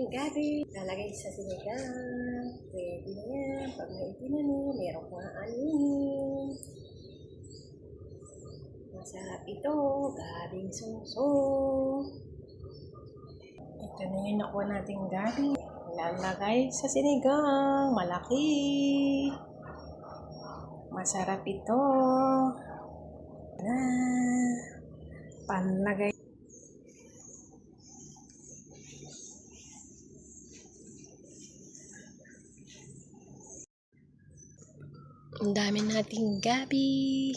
ating gabi. Lalagay sa sinigang. Ready na yan. Pag ready na niya, meron ko nga anin. Masarap ito. Gabing suso. Ito na yung nakuha nating gabi. Lalagay sa sinigang. Malaki. Masarap ito. Panlagay. Ang dami nating gabi.